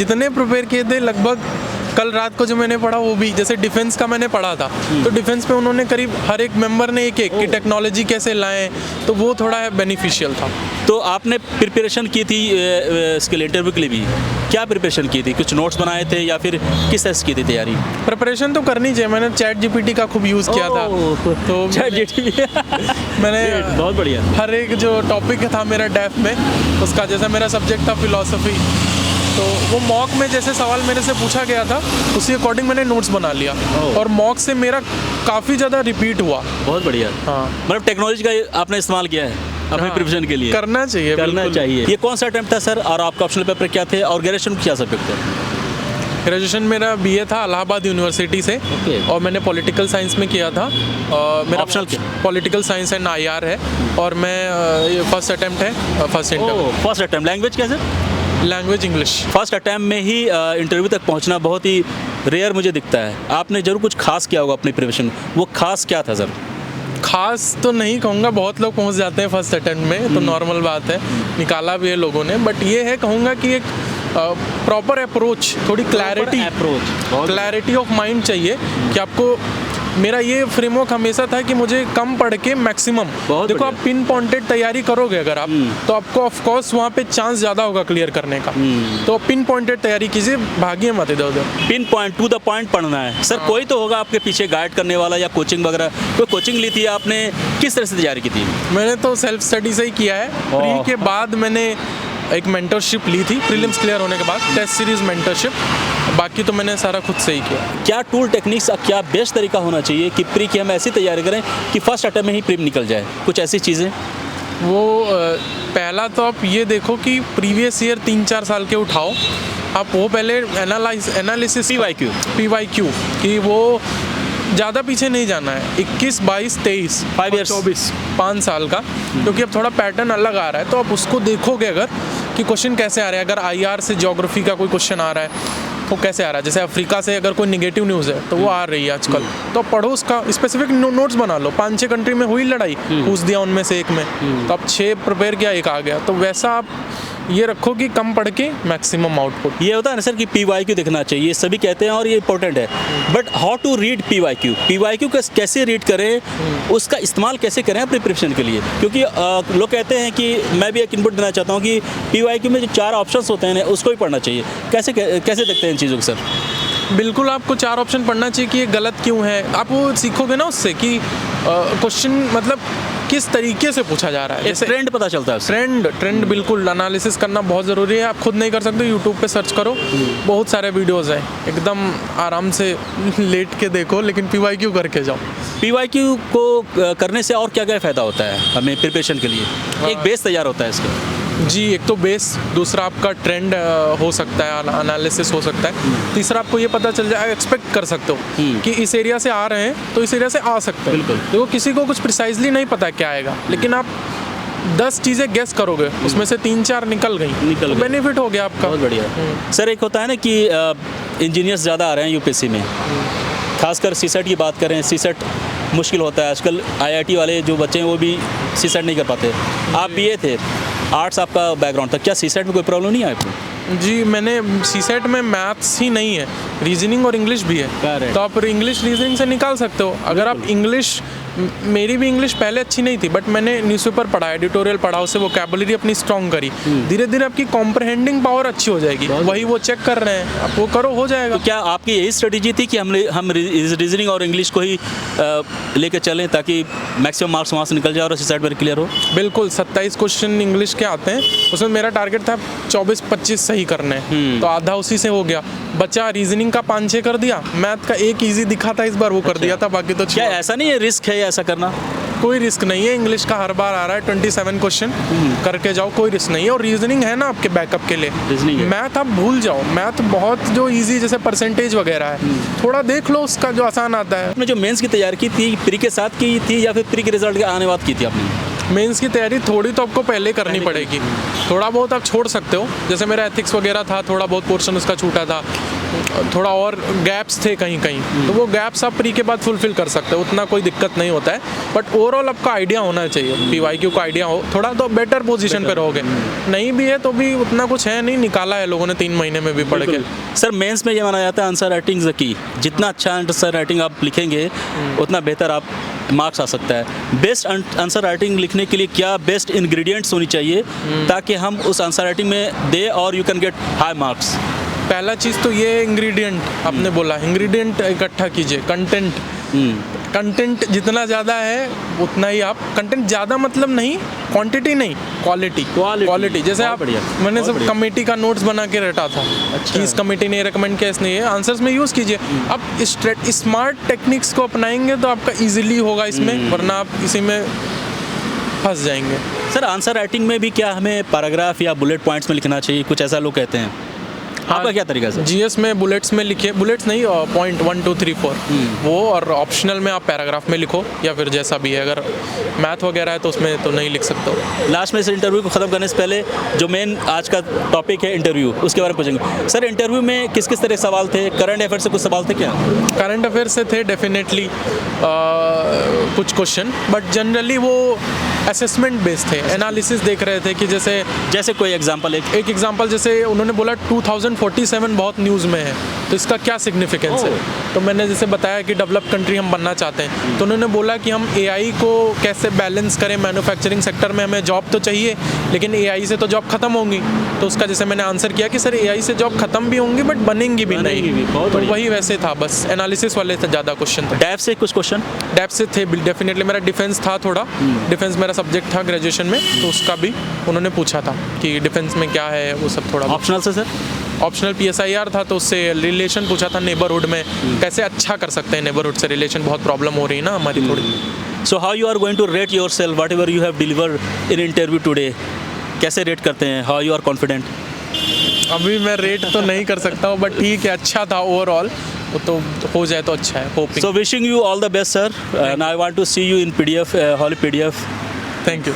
जितने प्रिपेयर किए थे लगभग कल रात को जो मैंने पढ़ा वो भी, जैसे डिफेंस का मैंने पढ़ा था तो डिफेंस पे उन्होंने करीब हर एक मेंबर ने एक की टेक्नोलॉजी कैसे लाएं, तो वो थोड़ा बेनिफिशियल था। तो आपने प्रिपरेशन की थी इसके इंटरव्यू के लिए भी, क्या प्रिपरेशन की थी? कुछ नोट्स बनाए थे या फिर किस तरह से की थी तैयारी? प्रिपरेशन तो करनी चाहिए, मैंने चैट जीपीटी का खूब यूज़ किया था। तो मैंने बहुत बढ़िया। हर एक जो टॉपिक था मेरा डेफ में, उसका जैसे मेरा सब्जेक्ट था फिलॉसफी, तो वो मॉक में जैसे सवाल मेरे से पूछा गया था उसी अकॉर्डिंग मैंने नोट्स बना लिया और मॉक से मेरा काफ़ी ज़्यादा रिपीट हुआ। बहुत बढ़िया। हाँ, मतलब टेक्नोलॉजी का आपने इस्तेमाल किया है अपने प्रिपरेशन के लिए? करना चाहिए, करना बिल्कुल। चाहिए। ये कौन सा अटेम्प्ट था सर, और आपका ऑप्शनल पेपर क्या थे, और ग्रेजुएशन क्या सब्जेक्ट थे? ग्रेजुएशन मेरा बीए था इलाहाबाद यूनिवर्सिटी से। और मैंने पॉलिटिकल साइंस में किया था। मेरा ऑप्शनल क्या? पॉलिटिकल साइंस एंड आईआर है और मैं फर्स्ट अटेम्प्ट है, first interview. First attempt. Language क्या sir? Language English. First attempt में ही इंटरव्यू तक पहुंचना बहुत ही रेयर मुझे दिखता है। आपने जरूर कुछ खास किया होगा अपनी प्रिपरेशन, वो खास क्या था सर? खास तो नहीं कहूँगा, बहुत लोग पहुँच जाते हैं फर्स्ट अटेम्प्ट में, तो नॉर्मल बात है, निकाला भी है लोगों ने, बट ये है कहूँगा कि एक प्रॉपर अप्रोच, थोड़ी क्लैरिटी ऑफ माइंड चाहिए कि आपको। मेरा ये फ्रेमवर्क हमेशा था कि मुझे कम पढ़ के मैक्सिमम, देखो आप पिन पॉइंटेड तैयारी करोगे अगर आप, तो आपको ऑफ कोर्स वहाँ पे चांस ज़्यादा होगा क्लियर करने का। तो पिन पॉइंटेड तैयारी कीजिए, भागिए मत इधर उधर। Pin point two the point पढ़ना है सर। कोई तो होगा आपके पीछे गाइड करने वाला, या कोचिंग वगैरह, कोई कोचिंग ली थी आपने? किस तरह से तैयारी की थी? मैंने तो सेल्फ स्टडी से ही किया है। प्री के बाद मैंने एक मेंटरशिप ली थी, प्रीलिम्स क्लियर होने के बाद, टेस्ट सीरीज मेंटरशिप। बाकी तो मैंने सारा खुद से ही किया। क्या टूल टेक्निक्स, क्या बेस्ट तरीका होना चाहिए कि प्री की हम ऐसी तैयारी करें कि फर्स्ट अटेम्प्ट में ही प्री निकल जाए? कुछ ऐसी चीज़ें। वो पहला तो आप ये देखो कि प्रीवियस ईयर 3-4 साल के उठाओ, आप वो पहले एनालिसिस PYQ कि वो ज़्यादा पीछे नहीं जाना है, 21, 22, 23, 5 years, 24, 5 साल का, क्योंकि अब थोड़ा पैटर्न अलग आ रहा है। तो आप उसको देखोगे अगर कि क्वेश्चन कैसे आ रहा है। अगर IR से ज्योग्राफी का कोई क्वेश्चन आ रहा है वो कैसे आ रहा है, जैसे अफ्रीका से अगर कोई निगेटिव न्यूज़ है तो वो आ रही है आजकल, तो पढ़ो उसका स्पेसिफिक नोट्स बना लो। 5-6 कंट्री में हुई लड़ाई, पूछ दिया उनमें से एक में, तो अब 6 प्रिपेयर किया, एक आ गया। तो वैसा आप ये रखो कि कम पढ़ के मैक्सिमम आउटपुट। ये होता है ना सर कि PYQ दिखना चाहिए, सभी कहते हैं और ये इंपॉर्टेंट है, but how to read PYQ कैसे रीड करें, उसका इस्तेमाल कैसे करें अपनी प्रिपरेशन के लिए? क्योंकि लोग कहते हैं कि मैं भी एक इनपुट देना चाहता हूँ कि PYQ में जो 4 ऑप्शंस होते हैं उसको ही पढ़ना चाहिए। कैसे देखते हैं इन चीज़ों को सर? बिल्कुल, आपको 4 ऑप्शन पढ़ना चाहिए कि ये गलत क्यों है। आप वो सीखोगे ना उससे कि क्वेश्चन मतलब किस तरीके से पूछा जा रहा है, जैसे ट्रेंड पता चलता है। ट्रेंड बिल्कुल एनालिसिस करना बहुत ज़रूरी है। आप खुद नहीं कर सकते, यूट्यूब पे सर्च करो, बहुत सारे वीडियोज़ हैं, एकदम आराम से लेट के देखो, लेकिन PYQ करके जाओ। PYQ को करने से और क्या क्या फ़ायदा होता है हमें प्रिपरेशन के लिए? एक बेस तैयार होता है इसका। जी, एक तो बेस, दूसरा आपका ट्रेंड हो सकता है, एनालिसिस हो सकता है, तीसरा आपको ये पता चल जाए, एक्सपेक्ट कर सकते हो कि इस एरिया से आ रहे हैं तो इस एरिया से आ सकते हैं। बिल्कुल। देखो किसी को कुछ प्रिसाइजली नहीं पता क्या आएगा, लेकिन आप 10 चीज़ें गेस करोगे, उसमें से 3-4 निकल गई, तो बेनिफिट हो गया आपका। बहुत बढ़िया। सर एक होता है ना कि इंजीनियर्स ज़्यादा आ रहे हैं UPSC में, खासकर CSET की बात करें, CSET मुश्किल होता है आजकल। IIT वाले जो बच्चे हैं वो भी CSET नहीं कर पाते। आप BA थे, आर्ट्स आपका बैकग्राउंड था, क्या CSET में कोई प्रॉब्लम नहीं आई आपको? जी, मैंने CSET में मैथ्स ही नहीं है, रीजनिंग और इंग्लिश भी है, तो आप इंग्लिश रीजनिंग से निकाल सकते हो। अगर आप इंग्लिश, मेरी भी इंग्लिश पहले अच्छी नहीं थी, बट मैंने न्यूज़पेपर पढ़ा, एडिटोरियल पढ़ा, उससे वोकैबुलरी अपनी स्ट्रॉन्ग करी, धीरे धीरे आपकी कॉम्प्रहेंडिंग पावर अच्छी हो जाएगी। वही वो चेक कर रहे हैं, आप वो करो, हो जाएगा। तो क्या आपकी यही स्ट्रेटेजी थी कि हम रीजनिंग और इंग्लिश को ही लेके चलें ताकि मैक्सिमम मार्क्स वहाँ से निकल जाए और CSET में क्लियर हो? बिल्कुल, 27 क्वेश्चन इंग्लिश के आते हैं, उसमें मेरा टारगेट था 24-25 सही करने, तो आधा उसी से हो गया। बचा रीजनिंग का 5-6 कर दिया, मैथ का एक ईजी दिखा था इस बार, वो कर दिया था, बाकी तो क्या ऐसा नहीं है, रिस्क है ऐसा करना? कोई रिस्क नहीं है, इंग्लिश का हर बार आ रहा है 27 क्वेश्चन, करके जाओ, कोई रिस्क नहीं है। और रीजनिंग है ना आपके बैकअप के लिए, मैथ आप भूल जाओ, मैथ बहुत जो इजी, जैसे परसेंटेज वगैरह है, थोड़ा देख लो उसका जो आसान आता है। आपने जो मेंस की तैयारी की थी, प्री के साथ की थी या फिर प्री के रिजल्ट के आने बाद की थी आपने? मेंस की तैयारी थोड़ी तो आपको पहले करनी पड़ेगी। थोड़ा बहुत आप छोड़ सकते हो, जैसे मेरा एथिक्स वगैरह था, थोड़ा बहुत पोर्शन उसका छूटा था, थोड़ा और गैप्स थे कहीं कहीं, तो वो गैप्स आप प्री के बाद फुलफिल कर सकते हो, उतना कोई दिक्कत नहीं होता है। बट ओवरऑल आपका आइडिया होना चाहिए, PYQ का आइडिया हो थोड़ा तो बेटर पोजीशन पे रहोगे। नहीं भी है तो भी उतना कुछ है नहीं, निकाला है लोगों ने 3 महीने में भी पढ़ के। सर मेंस में ये माना जाता है आंसर राइटिंग की, जितना अच्छा आंसर राइटिंग आप लिखेंगे उतना बेहतर आप मार्क्स आ सकता है। बेस्ट आंसर राइटिंग लिखने के लिए क्या बेस्ट इंग्रेडिएंट्स होनी चाहिए ताकि हम उस आंसर राइटिंग में दे और you can get high marks? पहला चीज़ तो ये इंग्रेडिएंट आपने बोला, इंग्रेडिएंट इकट्ठा कीजिए। कंटेंट जितना ज़्यादा है उतना ही आप, कंटेंट ज़्यादा मतलब नहीं, क्वांटिटी नहीं, क्वालिटी। जैसे आप, मैंने सब कमेटी का नोट्स बना के रटा था। अच्छा। कि इस कमेटी ने रेकमेंड किया, इसने ये आंसर्स में यूज़ कीजिए। आप स्मार्ट टेक्निक्स को अपनाएंगे तो आपका ईजिली होगा इसमें, वरना आप इसी में फंस जाएंगे। सर आंसर राइटिंग में भी क्या हमें पैराग्राफ या बुलेट पॉइंट्स में लिखना चाहिए? कुछ ऐसा लोग कहते हैं, आपका क्या तरीका है? GS में बुलेट्स में लिखिए, बुलेट्स नहीं, पॉइंट 1 2 3 4 वो, और ऑप्शनल में आप पैराग्राफ में लिखो, या फिर जैसा भी है। अगर मैथ वगैरह है तो उसमें तो नहीं लिख सकते हो। लास्ट में इस इंटरव्यू को ख़त्म करने से पहले जो मेन आज का टॉपिक है इंटरव्यू, उसके बारे में पूछेंगे। सर इंटरव्यू में किस किस तरह के सवाल थे? करंट अफेयर से कुछ सवाल थे क्या? करंट अफेयर से थे डेफिनेटली कुछ क्वेश्चन, बट जनरली वो असेसमेंट बेस्ड थे, एनालिसिस देख रहे थे कि जैसे कोई एग्जांपल एक एग्जांपल, जैसे उन्होंने बोला 2047 बहुत न्यूज़ में है, तो इसका क्या सिग्निफिकेंस है? तो मैंने जैसे बताया कि डेवलप्ड कंट्री हम बनना चाहते हैं, तो उन्होंने बोला कि हम AI को कैसे बैलेंस करें। मैन्युफैक्चरिंग सेक्टर में हमें जॉब तो चाहिए, लेकिन AI से तो जॉब खत्म होंगी। तो उसका जैसे मैंने आंसर किया कि सर AI से जॉब खत्म भी होंगी बट बनेंगी भी नहीं। तो वही वैसे था, बस एनालिसिस वाले से ज़्यादा क्वेश्चन थे। डैप से कुछ क्वेश्चन? डैप से थे डेफिनेटली। मेरा डिफेंस था, थोड़ा डिफेंस मेरा सब्जेक्ट था ग्रेजुएशन में, तो उसका भी उन्होंने पूछा था कि डिफेंस में क्या है, वो सब थोड़ा। ऑप्शनल से सर? ऑप्शनल PSIR था, तो उससे रिलेशन पूछा था नेबरहुड में, कैसे अच्छा कर सकते हैं नेबरहुड से रिलेशन, बहुत प्रॉब्लम हो रही है ना हमारी थोड़ी। So how you are going to rate yourself whatever you have delivered in interview today? कैसे रेट करते हैं? How you are confident? अभी मैं रेट तो नहीं कर सकता हूँ, बट ठीक है, अच्छा था ओवरऑल, वो तो हो जाए तो अच्छा है। Hoping. So wishing you all the best sir, and I want to see you in PDF, holy PDF। Thank you.